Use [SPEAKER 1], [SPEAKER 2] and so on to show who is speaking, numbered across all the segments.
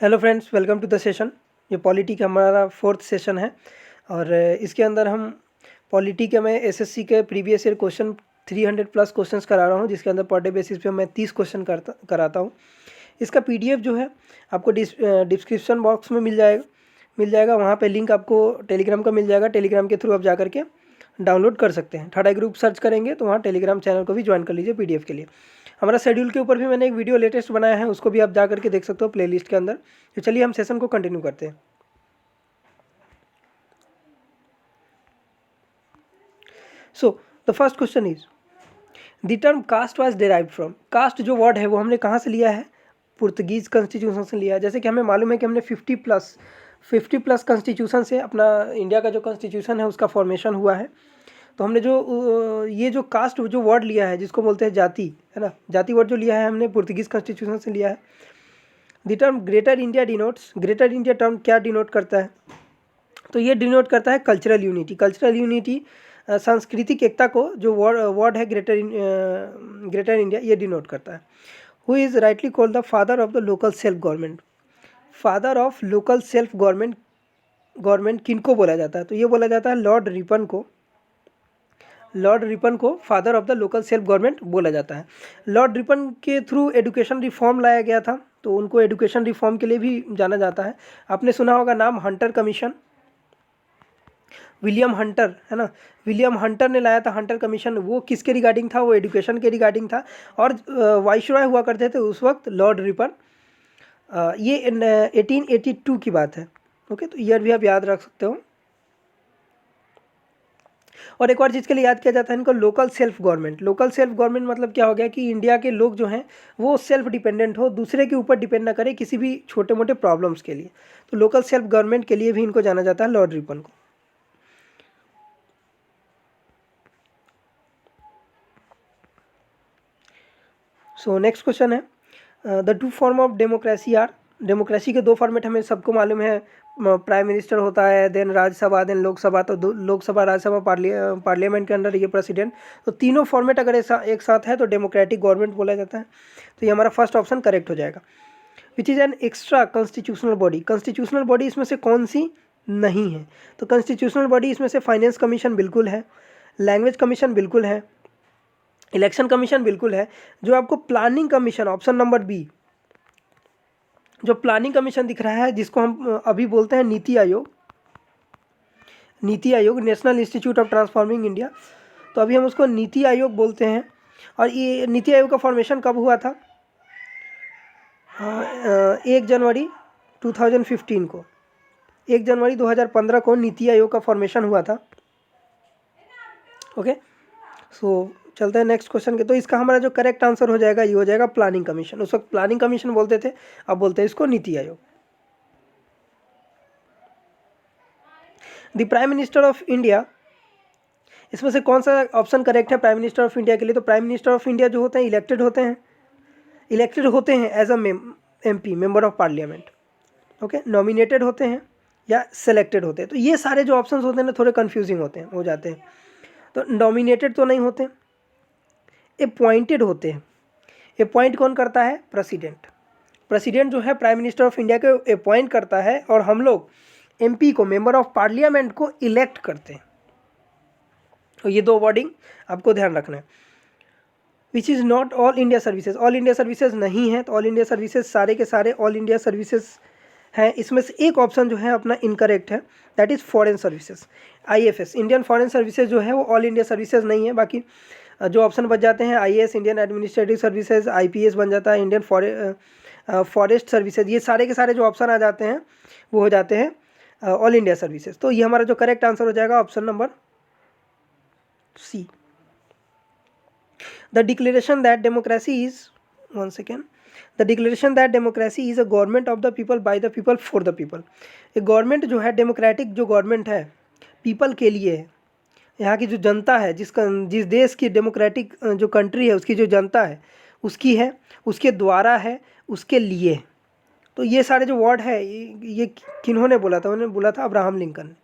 [SPEAKER 1] Hello friends, welcome to the session. ये polity का हमारा 4th सेशन है और इसके अंदर हम पॉलिटी के मैं एसएससी के previous year question 300 plus questions करा रहा हूँ, जिसके अंदर पर डे बेसिस पे मैं 30 क्वेश्चन कराता हूँ। इसका पीडीएफ जो है आपको डिस्क्रिप्शन बॉक्स में मिल जाएगा। वहाँ पे लिंक आपको टेलीग्राम का मिल जाएगा। टेलीग्राम के थ्रू आप जा करके डाउनलोड कर सकते हैं। ठाड़ा ग्रुप सर्च करेंगे तो वहाँ टेलीग्राम चैनल को भी ज्वाइन कर लीजिए पीडीएफ के लिए। हमारा शेड्यूल के ऊपर भी मैंने एक वीडियो लेटेस्ट बनाया है, उसको भी आप जा करके देख सकते हो प्लेलिस्ट के अंदर। तो चलिए हम सेशन को कंटिन्यू करते हैं। So the first question is the term caste was derived from. Caste जो वर्ड है वो हमने कहाँ से लिया है? पुर्तगीज कॉन्स्टिट्यूशन से लिया है। जैसे कि हमें मालूम है कि हमने 50 प्लस कॉन्स्टिट्यूशन से अपना इंडिया का जो कॉन्स्टिट्यूशन है उसका फॉर्मेशन हुआ है। तो हमने जो ये जो कास्ट जो वर्ड लिया है, जिसको बोलते हैं जाति, है ना, जाति वर्ड जो लिया है हमने पुर्तगीज कॉन्स्टिट्यूशन से लिया है। The term greater India denotes, greater India term क्या डिनोट करता है? तो ये डिनोट करता है कल्चरल यूनिटी। कल्चरल यूनिटी, सांस्कृतिक एकता को जो वर्ड है ग्रेटर इंडिया, ये डिनोट करता है। Who is rightly called the father of the local self government? Father of local self government किनको बोला जाता है? तो ये बोला जाता है लॉर्ड रिपन को। लॉर्ड रिपन को father of the local self government बोला जाता है। लॉर्ड रिपन के थ्रू एजुकेशन रिफॉर्म लाया गया था, तो उनको एजुकेशन रिफॉर्म के लिए भी जाना जाता है। आपने सुना होगा नाम हंटर कमीशन, विलियम हंटर, है ना। विलियम हंटर ने लाया था हंटर कमीशन। वो किसके रिगार्डिंग था? वो एजुकेशन के रिगार्डिंग था। और वाइसरॉय हुआ करते थे उस वक्त लॉर्ड रिपन। ये 1882 की बात है। ओके, तो ईयर भी आप याद रख सकते हो। और एक और चीज़ के लिए याद किया जाता है इनको, local self government. Local self government मतलब क्या हो गया कि इंडिया के लोग जो हैं वो सेल्फ डिपेंडेंट हो, दूसरे के ऊपर डिपेंड ना करें किसी भी छोटे मोटे प्रॉब्लम्स के लिए। तो लोकल सेल्फ गवर्नमेंट के लिए भी इनको जाना जाता है, लॉर्ड रिपन को। सो नेक्स्ट क्वेश्चन है the two form of democracy are. Democracy के दो फॉर्मेट हमें सबको मालूम है। प्राइम मिनिस्टर होता है, देन राज्यसभा, देन लोकसभा। तो लोकसभा, राज्यसभा, पार्लियामेंट के अंदर ये प्रेसिडेंट। तो तीनों फॉर्मेट अगर एक साथ है तो डेमोक्रेटिक गवर्नमेंट बोला जाता है। तो ये हमारा फर्स्ट ऑप्शन करेक्ट हो जाएगा। Which is an extra constitutional body. Constitutional body इसमें से कौन सी नहीं है? तो कॉन्स्टिट्यूशनल बॉडी इसमें से फाइनेंस कमीशन बिल्कुल है, लैंग्वेज कमीशन बिल्कुल है, इलेक्शन कमीशन बिल्कुल है। जो आपको planning commission, option number B, जो प्लानिंग कमीशन दिख रहा है, जिसको हम अभी बोलते हैं NITI Aayog, NITI Aayog, national institute of transforming India, तो अभी हम उसको नीति आयोग बोलते हैं। और ये नीति आयोग का फॉर्मेशन कब हुआ था? 1 जनवरी 2015 को, 1 जनवरी 2015 को नीति आयोग का फॉर्मेशन हुआ था। ओके, सो चलते हैं नेक्स्ट क्वेश्चन के। तो इसका हमारा जो करेक्ट आंसर हो जाएगा ये हो जाएगा प्लानिंग कमीशन। उस वक्त प्लानिंग कमीशन बोलते थे, अब बोलते हैं इसको NITI Aayog. The prime minister of India, इसमें से कौन सा ऑप्शन करेक्ट है प्राइम मिनिस्टर ऑफ इंडिया के लिए? तो प्राइम मिनिस्टर ऑफ इंडिया जो होते हैं इलेक्टेड होते हैं as a MP, member of parliament. Okay, nominated होते हैं या सेलेक्टेड होते हैं। तो ये सारे जो ऑप्शंस होते हैं ना थोड़े कंफ्यूजिंग हो जाते हैं। तो नॉमिनेटेड तो नहीं होते, अपॉइंटेड होते हैं। अपॉइंट कौन करता है? प्रेसिडेंट। प्रेसिडेंट जो है प्राइम मिनिस्टर ऑफ इंडिया को अपॉइंट करता है, और हम लोग MP को, मेंबर ऑफ पार्लियामेंट को इलेक्ट करते हैं। तो ये दो वर्डिंग आपको ध्यान रखना है। Which is not all India services. All India services नहीं है, तो ऑल इंडिया सर्विसेज सारे के सारे ऑल इंडिया सर्विसेज हैं। इसमें से एक ऑप्शन जो है अपना इनकरेक्ट है, that is foreign services, IFS, Indian foreign services जो है वो ऑल इंडिया सर्विसेज नहीं है। बाकी जो ऑप्शन बच जाते हैं IAS, Indian administrative services, IPS बन जाता है, इंडियन फॉरेस्ट सर्विसेज, ये सारे के सारे जो ऑप्शन आ जाते हैं वो हो जाते हैं ऑल इंडिया सर्विसेज। तो ये हमारा जो करेक्ट आंसर हो जाएगा option number C। The declaration that democracy is, one second, the declaration that democracy is a government of the people, by the people, for the people। एक government जो है democratic जो गवर्नमेंट है people के लिए है। यहाँ की जो जनता है, जिस देश की डेमोक्रेटिक जो कंट्री है उसकी जो जनता है उसकी है, उसके द्वारा है, उसके लिए। तो ये सारे जो वर्ड है ये किन्होंने बोला था? उन्होंने बोला था अब्राहम लिंकन ने।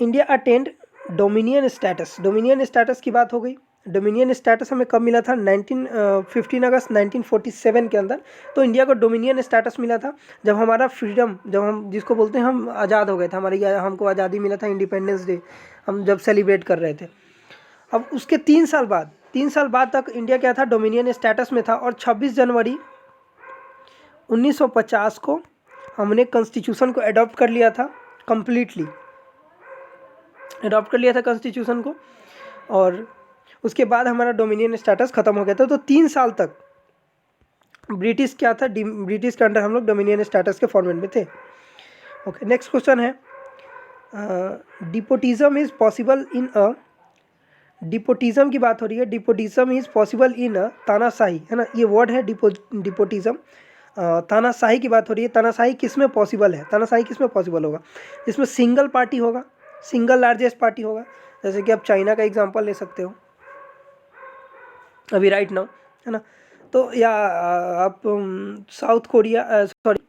[SPEAKER 1] India attend dominion status. Dominion status की बात हो गई। डोमिनियन स्टेटस हमें कब मिला था? 15 अगस्त 1947 के अंदर। तो इंडिया को डोमिनियन स्टेटस मिला था जब हमारा फ्रीडम, जब हम जिसको बोलते हैं हम आज़ाद हो गए थे, हमको आज़ादी मिला था, इंडिपेंडेंस डे हम जब सेलिब्रेट कर रहे थे। अब उसके 3 साल बाद तक इंडिया क्या था? डोमिनियन स्टेटस में था। और 26 जनवरी 1950 को हमने कॉन्स्टिट्यूशन को अडॉप्ट कर लिया था, कम्प्लीटली अडॉप्ट कर लिया था कॉन्स्टिट्यूशन को, और उसके बाद हमारा डोमिनियन स्टेटस खत्म हो गया था। तो 3 साल तक ब्रिटिश क्या था? ब्रिटिश के अंडर हम लोग डोमिनियन स्टेटस के फॉर्मेट में थे। ओके, नेक्स्ट क्वेश्चन है, despotism is possible in a, despotism की बात हो रही है, डिपोटिज्म इज पॉसिबल इन अ तानाशाही, है ना, ये वर्ड है डिपोटिज्म। तानाशाही की बात हो रही है। तानाशाही किस में पॉसिबल है? तानाशाही किस में पॉसिबल होगा? जिसमें सिंगल पार्टी होगा, सिंगल लार्जेस्ट पार्टी होगा। जैसे कि आप चाइना का एग्जांपल ले सकते हो अभी राइट नाउ, है ना। तो या आप south Korea, sorry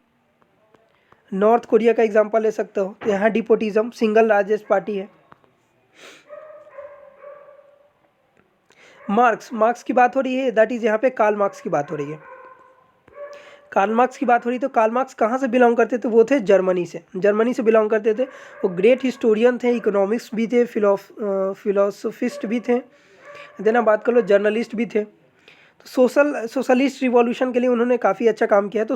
[SPEAKER 1] north Korea का एग्जांपल ले सकते हो। तो यहाँ डिपोटिज्म सिंगल लार्जेस्ट पार्टी है। मार्क्स की बात हो रही है, दैट इज यहाँ पे कार्ल मार्क्स की बात हो रही है। कार्ल मार्क्स की बात हो रही है। तो कार्ल मार्क्स कहाँ से बिलोंग करते थे? वो थे जर्मनी से बिलोंग करते थे। वो ग्रेट हिस्टोरियन थे, इकोनॉमिक्स भी थे, फिलोसोफिस्ट भी थे, देन आप बात कर लो जर्नलिस्ट भी थे। तो सोशलिस्ट रिवॉल्यूशन के लिए उन्होंने काफ़ी अच्छा काम किया है। तो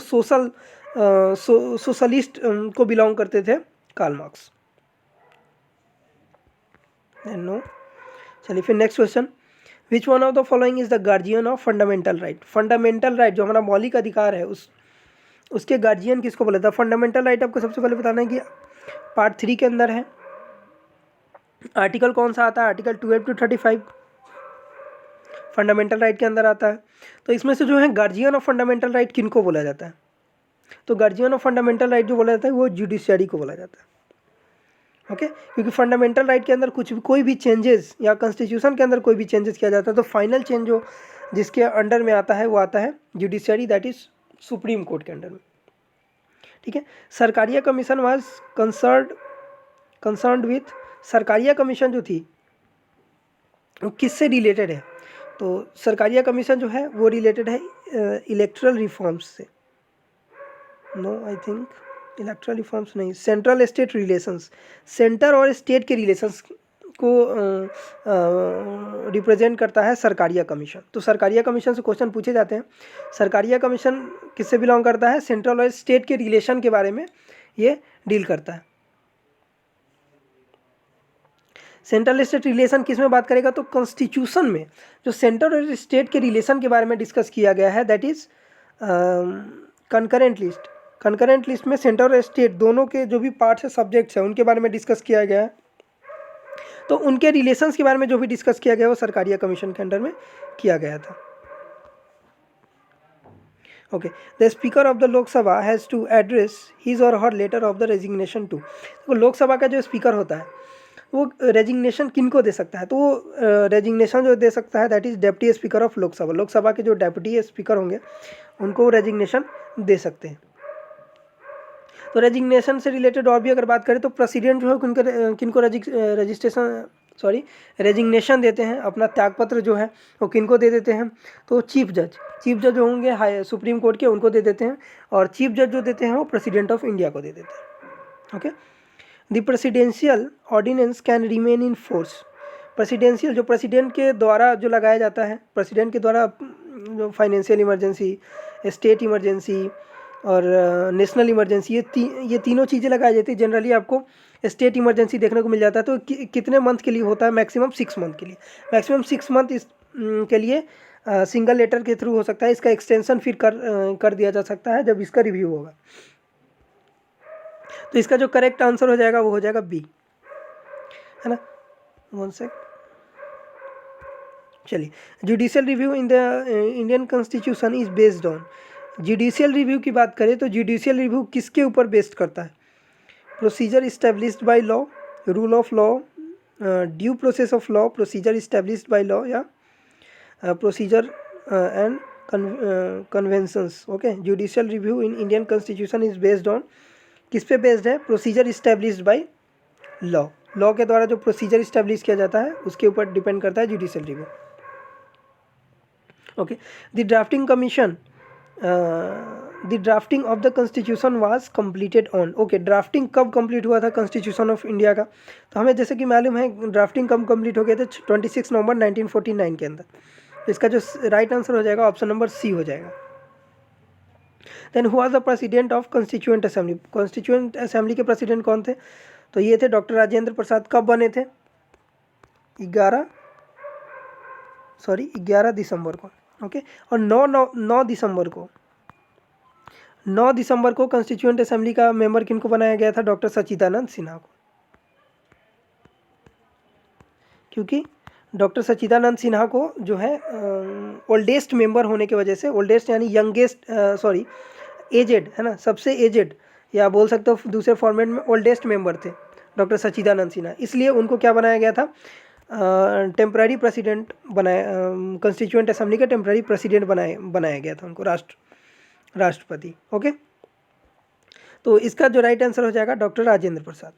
[SPEAKER 1] सोशलिस्ट को बिलोंग करते थे कार्ल मार्क्स। नो, चलिए फिर next question, which one of the following is the guardian of fundamental right? Fundamental right जो हमारा मौलिक अधिकार है, उसके गार्जियन किसको बोला था? फंडामेंटल राइट आपको सबसे पहले बताना है कि पार्ट 3 के अंदर है। आर्टिकल कौन सा आता है? आर्टिकल 12 to 35 फंडामेंटल राइट के अंदर आता है। तो इसमें से जो है गार्जियन ऑफ फंडामेंटल राइट किनको बोला जाता है? तो गार्जियन ऑफ फंडामेंटल राइट जो बोला जाता है वो जुडिशियरी को बोला जाता है। ओके, क्योंकि फंडामेंटल राइट के अंदर कोई भी चेंजेस या कॉन्स्टिट्यूशन के अंदर कोई भी चेंजेस किया जाता है तो फाइनल चेंज जो जिसके अंडर में आता है वो आता है judiciary, that is supreme court के अंडर में। ठीक है, Sarkaria commission was concerned with, Sarkaria commission जो थी वो किससे रिलेटेड है? तो सरकारिया कमीशन जो है वो रिलेटेड है इलेक्टोरल रिफॉर्म्स से। No, I think electoral reforms नहीं, सेंट्रल स्टेट रिलेशंस, सेंटर और स्टेट के रिलेशंस को रिप्रेजेंट करता है सरकारिया कमीशन। तो सरकारिया कमीशन से क्वेश्चन पूछे जाते हैं। सरकारिया कमीशन किससे बिलोंग करता है? सेंट्रल और स्टेट के रिलेशन के बारे में ये डील करता है। सेंट्रल स्टेट रिलेशन किस में बात करेगा? तो कॉन्स्टिट्यूशन में जो सेंट्रल और स्टेट के रिलेशन के बारे में डिस्कस किया गया है that is concurrent list. Concurrent list में सेंट्रल और स्टेट दोनों के जो भी पार्ट्स है, सब्जेक्ट्स हैं, उनके बारे में डिस्कस किया गया है। तो उनके रिलेशंस के बारे में जो भी डिस्कस किया गया वो सरकारिया कमीशन के अंडर में किया गया था। Okay, the speaker of the Lok Sabha has to address his or her letter of the resignation to. तो लोकसभा का जो स्पीकर होता है वो रेजिग्नेशन किन को दे सकता है? तो वो रेजिग्नेशन जो दे सकता है that is deputy speaker of Lok Sabha. Lok Sabha के जो डेप्यूटी स्पीकर होंगे उनको रेजिग्नेशन दे सकते हैं। तो रेजिग्नेशन से रिलेटेड और भी अगर बात करें तो प्रेसिडेंट जो है किनको रेजिग्नेशन देते हैं, अपना त्यागपत्र जो है वो किनको दे देते हैं? तो चीफ जज जो होंगे हाई सुप्रीम कोर्ट के उनको दे देते हैं, और चीफ जज जो देते हैं वो प्रेसिडेंट ऑफ इंडिया को दे देते हैं। Okay, the presidential ordinance can remain in force. Presidential जो प्रेसिडेंट के द्वारा जो लगाया जाता है, प्रेसिडेंट के द्वारा जो फाइनेंशियल इमरजेंसी, स्टेट इमरजेंसी और नेशनल इमरजेंसी, ये तीनों चीज़ें लगाई जाती है। जनरली आपको स्टेट इमरजेंसी देखने को मिल जाता है। तो कितने मंथ के लिए होता है? मैक्सिमम 6 मंथ के लिए। मैक्सिमम 6 मंथ इस के लिए सिंगल लेटर के थ्रू हो सकता है। इसका एक्सटेंशन फिर कर दिया जा सकता है जब इसका रिव्यू होगा। तो इसका जो करेक्ट आंसर हो जाएगा वो हो जाएगा बी, है ना। 1 सेक, चलिए, judicial review in the Indian constitution is based on. Judicial review की बात करें तो जुडिशियल रिव्यू किसके ऊपर बेस्ड करता है? Procedure established by law, rule of law, due process of law, procedure established by law, या procedure and conventions. Okay, judicial review in Indian constitution is based on, किस पे बेस्ड है? Procedure established by law. Law के द्वारा जो procedure establish किया जाता है उसके ऊपर डिपेंड करता है judicial review. Okay, the drafting commission, the drafting of the constitution was completed on, okay, drafting कब कंप्लीट हुआ था कॉन्स्टिट्यूशन ऑफ इंडिया का, तो हमें जैसे कि मालूम है ड्राफ्टिंग कब कंप्लीट हो गया था 26 नवंबर 1949 के अंदर। इसका जो राइट आंसर हो जाएगा ऑप्शन नंबर सी हो जाएगा। Then who was the president of constituent assembly, constituent assembly के प्रेसिडेंट कौन थे, तो ये थे डॉक्टर राजेंद्र प्रसाद। कब बने थे, 11 दिसंबर को, ओके, और 9 दिसंबर को कॉन्स्टिट्यूएंट असेंबली का मेंबर किनको बनाया गया था, डॉक्टर सच्चिदानंद सिन्हा को, क्योंकि डॉक्टर सच्चिदानंद सिन्हा को जो है ओल्डेस्ट मेंबर होने की वजह से, ओल्डेस्ट यानी यंगेस्ट, सॉरी एजेड है ना, सबसे एजेड, या बोल सकते हो दूसरे फॉर्मेट में ओल्डेस्ट मेंबर थे डॉक्टर सच्चिदानंद सिन्हा, इसलिए उनको क्या बनाया गया था, टेम्पररी प्रेसिडेंट बनाया, कॉन्स्टिट्यूएंट असेंबली का टेम्पररी प्रेसिडेंट बनाया गया था उनको, राष्ट्रपति। ओके, तो इसका जो राइट आंसर हो जाएगा डॉक्टर राजेंद्र प्रसाद,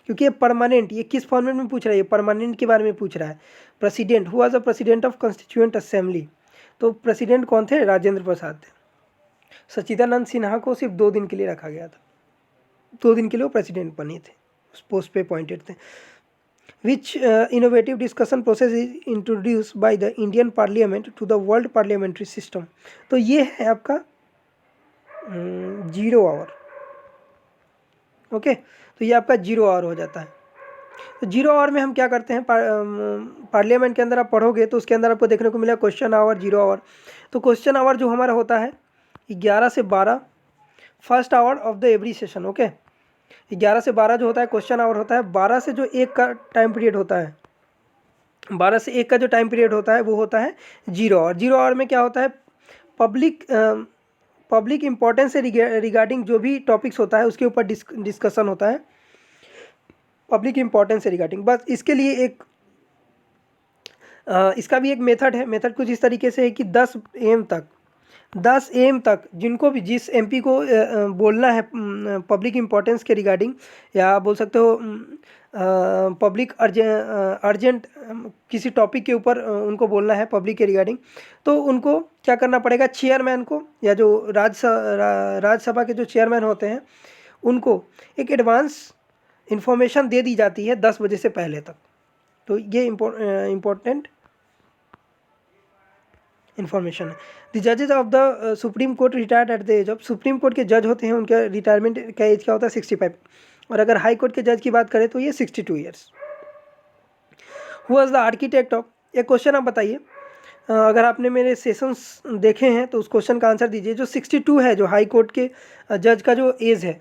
[SPEAKER 1] क्योंकि ये परमानेंट, ये किस फॉर्मेट में पूछ रहा है, ये परमानेंट के बारे में पूछ रहा है। President, who was the president of constituent assembly, तो प्रेसिडेंट कौन थे, राजेंद्र प्रसाद थे। सच्चिदानंद सिन्हा को सिर्फ 2 दिन के लिए रखा गया था, 2 दिन के लिए वो प्रेसिडेंट बने थे, उस पोस्ट पे अपॉइंटेड थे। Which innovative discussion process is introduce by the Indian parliament to the world parliamentary system, तो ये है आपका 0 आवर। ओके, तो ये आपका 0 आवर हो जाता है। तो 0 आवर में हम क्या करते हैं, पार्लियामेंट के अंदर आप पढ़ोगे तो उसके अंदर आपको देखने को मिलेगा क्वेश्चन आवर, 0 आवर। तो क्वेश्चन आवर जो हमारा होता है 11 से 12, first hour of the every session. Okay, 11 से 12 जो होता है क्वेश्चन आवर होता है। 12 से जो 1 का टाइम पीरियड होता है, 12 से 1 का जो टाइम पीरियड होता है वो होता है 0 आवर। 0 आवर में क्या होता है, पब्लिक इंपॉर्टेंस से रिगार्डिंग जो भी टॉपिक्स होता है उसके ऊपर डिस्कशन होता है, पब्लिक इंपॉर्टेंस से रिगार्डिंग। बस इसके लिए एक इसका भी एक मेथड है। मेथड कुछ इस तरीके से है कि 10 AM तक जिनको भी, जिस MP को बोलना है पब्लिक इंपॉर्टेंस के रिगार्डिंग, या बोल सकते हो पब्लिक अर्जेंट किसी टॉपिक के ऊपर उनको बोलना है पब्लिक के रिगार्डिंग, तो उनको क्या करना पड़ेगा, चेयरमैन को या जो राज्यसभा के जो चेयरमैन होते हैं उनको एक एडवांस इंफॉर्मेशन दे दी जाती है 10 बजे से पहले तक। तो ये इम्पोर्टेंट इन्फॉर्मेशन है। द जजेज of the supreme court retired at the age of, supreme court के जज होते हैं उनका रिटायरमेंट का एज क्या होता है, 65। और अगर हाई कोर्ट के जज की बात करें तो ये 62 years. Who was the architect of, एक क्वेश्चन आप बताइए, अगर आपने मेरे सेशंस देखे हैं तो उस क्वेश्चन का आंसर दीजिए। जो 62 है, जो हाई कोर्ट के जज का जो एज है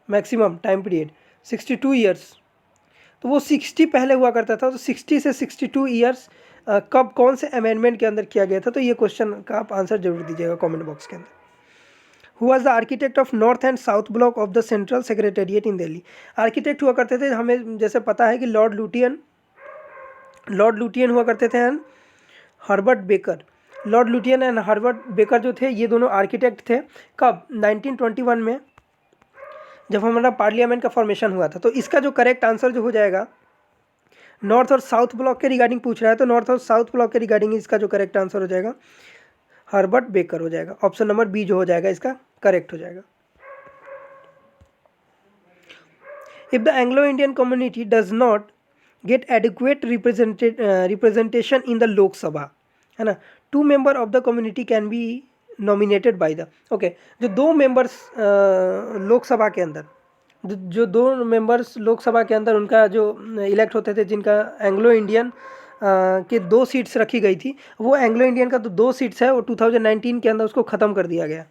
[SPEAKER 1] मैक्सिमम टाइम पीरियड 62 ईयर्स, तो वो 60 पहले हुआ करता था, तो 60 से 62 ईयर्स कब कौन से अमेंडमेंट के अंदर किया गया था, तो ये क्वेश्चन का आप आंसर जरूर दीजिएगा कमेंट बॉक्स के अंदर। Who was the architect of north and south block of the central secretariat in Delhi, architect हुआ करते थे, हमें जैसे पता है कि लॉर्ड लुटियन हुआ करते थे and Herbert Baker. Lord Lutyens and Herbert Baker जो थे ये दोनों आर्किटेक्ट थे। कब, 1921 में, जब हमारा पार्लियामेंट का फॉर्मेशन हुआ था। तो इसका जो करेक्ट आंसर जो हो जाएगा, नॉर्थ और साउथ ब्लॉक के रिगार्डिंग पूछ रहा है, तो नॉर्थ और साउथ ब्लॉक के रिगार्डिंग इसका जो करेक्ट आंसर हो जाएगा हर्बर्ट बेकर हो जाएगा। ऑप्शन नंबर बी जो हो जाएगा इसका करेक्ट हो जाएगा। If the Anglo Indian community does not gate adequate representation in the Lok Sabha, है ना, 2 member of the community can be nominated by the, okay, जो 2 मेंबर्स लोकसभा के अंदर, जो 2 मेंबर्स लोकसभा के अंदर उनका जो इलेक्ट होते थे, जिनका एंग्लो इंडियन के 2 सीट्स रखी गई थी, वो एंग्लो इंडियन का तो 2 सीट्स है वो 2019 के अंदर उसको ख़त्म कर दिया गया।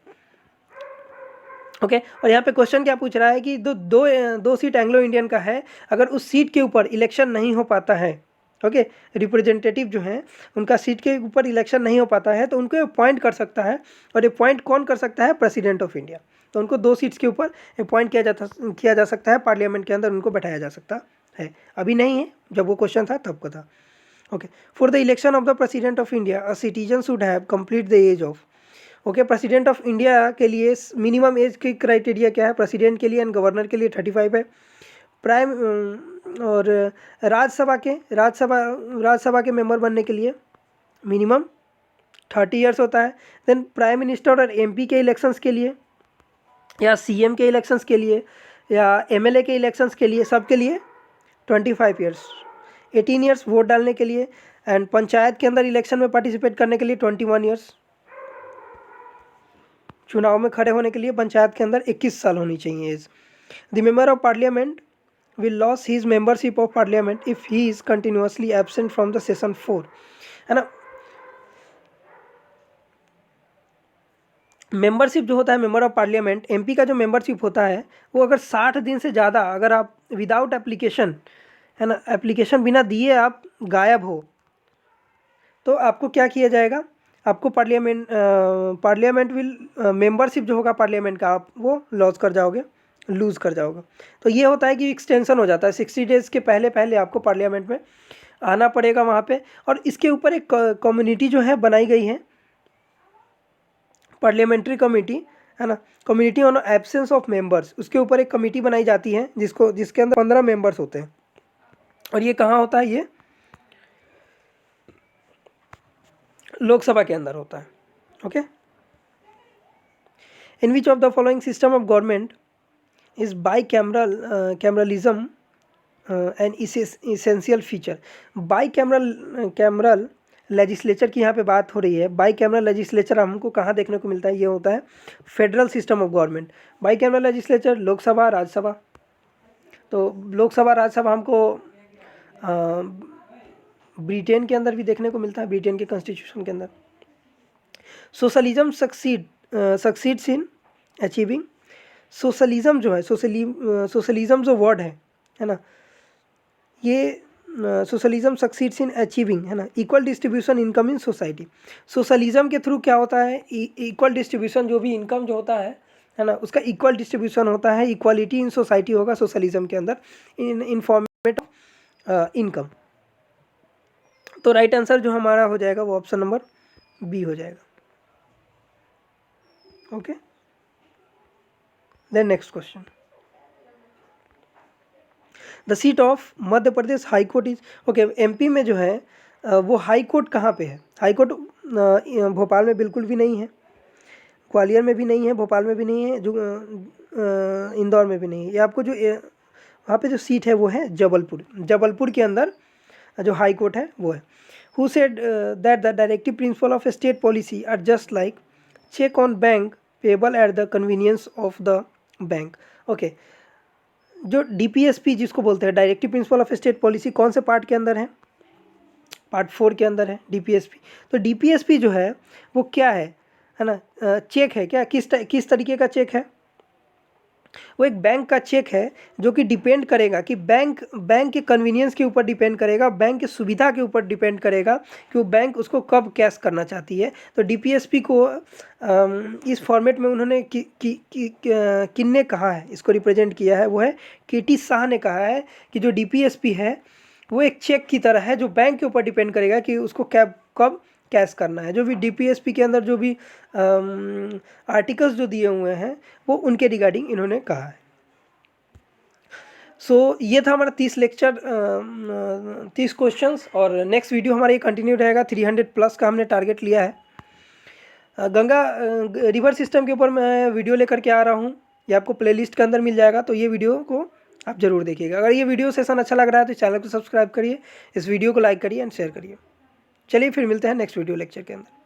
[SPEAKER 1] ओके, और यहाँ पे क्वेश्चन क्या पूछ रहा है कि दो सीट एंग्लो इंडियन का है, अगर उस सीट के ऊपर इलेक्शन नहीं हो पाता है, ओके, रिप्रेजेंटेटिव जो हैं उनका सीट के ऊपर इलेक्शन नहीं हो पाता है, तो उनको अपॉइंट कर सकता है। और अपॉइंट कौन कर सकता है, प्रेसिडेंट ऑफ इंडिया। तो उनको 2 सीट्स के ऊपर अपॉइंट किया जा सकता है, पार्लियामेंट के अंदर उनको बैठाया जा सकता है। अभी नहीं है, जब वो क्वेश्चन था तब का था। Okay, for the election of the president of India a citizen should have complete the age of, okay, president of India के लिए मिनिमम एज की क्राइटेरिया क्या है, प्रेसिडेंट के लिए एंड गवर्नर के लिए 35 है। प्राइम और राज्यसभा के मेंबर बनने के लिए मिनिमम 30 ईयर्स होता है। देन प्राइम मिनिस्टर और एमपी के इलेक्शंस के लिए या सीएम के इलेक्शंस के लिए या एमएलए के इलेक्शंस के लिए, सब के लिए 25 ईयर्स। 18 ईयर्स वोट डालने के लिए, एंड पंचायत के अंदर इलेक्शन में पार्टिसिपेट करने के लिए 21 ईयर्स। चुनाव में खड़े होने के लिए पंचायत के अंदर 21 साल होनी चाहिए age. The member of parliament will lose his membership of parliament if he is continuously absent from the session 4, है ना। मेंबरशिप जो होता है मेंबर ऑफ पार्लियामेंट, एमपी का जो मेंबरशिप होता है वो अगर 60 दिन से ज़्यादा, अगर आप विदाउट एप्लीकेशन, है ना, एप्लीकेशन बिना दिए आप गायब हो, तो आपको क्या किया जाएगा, आपको पार्लियामेंट विल मेंबरशिप जो होगा पार्लियामेंट का, आप वो लूज़ कर जाओगे। तो ये होता है कि एक्सटेंशन हो जाता है, 60 डेज़ के पहले पहले आपको पार्लियामेंट में आना पड़ेगा वहाँ पे। और इसके ऊपर एक कम्युनिटी जो है बनाई गई है, पार्लियामेंट्री कमेटी, है ना, community on absence of members, उसके ऊपर एक कमेटी बनाई जाती है जिसके अंदर 15 मेंबर्स होते हैं। और ये कहाँ होता है, ये लोकसभा के अंदर होता है। Okay, in which of the following system of government is bicameralism an essential feature। Cameral legislature की यहाँ पे बात हो रही है। बाईकैमरल लेजिस्लेचर हमको कहाँ देखने को मिलता है, ये होता है federal system of government. Bicameral legislature Lok Sabha Rajya Sabha, तो लोकसभा राज्यसभा हमको ब्रिटेन के अंदर भी देखने को मिलता है, ब्रिटेन के कॉन्स्टिट्यूशन के अंदर। Socialism succeeds in achieving, socialism जो है, सोशलिज्म जो वर्ड है ना, ये सोशलिज्म सक्सीड्स इन अचीविंग, है ना, equal distribution income in society. Socialism के थ्रू क्या होता है, इक्वल डिस्ट्रीब्यूशन, जो भी इनकम जो होता है ना, उसका इक्वल डिस्ट्रीब्यूशन होता है, इक्वालिटी इन सोसाइटी होगा सोशलिज्म के अंदर, इन फॉर्मेट ऑफ इनकम। तो राइट आंसर जो हमारा हो जाएगा वो ऑप्शन नंबर बी हो जाएगा। Okay, then next question, the seat of Madhya Pradesh high court is, okay, MP में जो है वो हाई कोर्ट कहाँ पे है? हाई कोर्ट भोपाल में बिल्कुल भी नहीं है, ग्वालियर में भी नहीं है, भोपाल में भी नहीं है, जो इंदौर में भी नहीं है। ये आपको जो वहाँ पे जो सीट है वो है जबलपुर के अंदर जो हाई कोर्ट है वो है। Who said that the directive principle of state policy are just like cheque on bank payable at the convenience of the bank. Okay, जो डीपीएसपी जिसको बोलते हैं, directive principle of state policy, कौन से part के अंदर है? पार्ट 4 के अंदर है डीपीएसपी। तो डीपीएसपी जो है वो क्या है ना, चेक है क्या? किस तरीके का चेक है? वो एक बैंक का चेक है जो कि डिपेंड करेगा कि बैंक के कन्वीनियंस के ऊपर डिपेंड करेगा, बैंक की सुविधा के ऊपर डिपेंड करेगा कि वो बैंक उसको कब कैश करना चाहती है। तो डीपीएसपी को इस फॉर्मेट में उन्होंने किन्ने कहा है, इसको रिप्रेजेंट किया है, वो है केटी शाह ने कहा है कि जो डीपीएसपी है वो एक चेक की तरह है जो बैंक के ऊपर डिपेंड करेगा कि उसको कब कैश करना है। जो भी डीपीएसपी के अंदर जो भी आर्टिकल्स जो दिए हुए हैं वो उनके रिगार्डिंग इन्होंने कहा है। सो ये था हमारा 30 लेक्चर, 30 क्वेश्चंस, और नेक्स्ट वीडियो हमारा ये कंटिन्यू रहेगा। 300+ का हमने टारगेट लिया है। गंगा रिवर सिस्टम के ऊपर मैं वीडियो लेकर के आ रहा हूँ, ये आपको प्लेलिस्ट के अंदर मिल जाएगा, तो ये वीडियो को आप ज़रूर देखिएगा। अगर ये वीडियो सेशन अच्छा लग रहा है तो चैनल को सब्सक्राइब करिए, इस वीडियो को लाइक करिए एंड शेयर करिए। चलिए फिर मिलते हैं नेक्स्ट वीडियो लेक्चर के अंदर।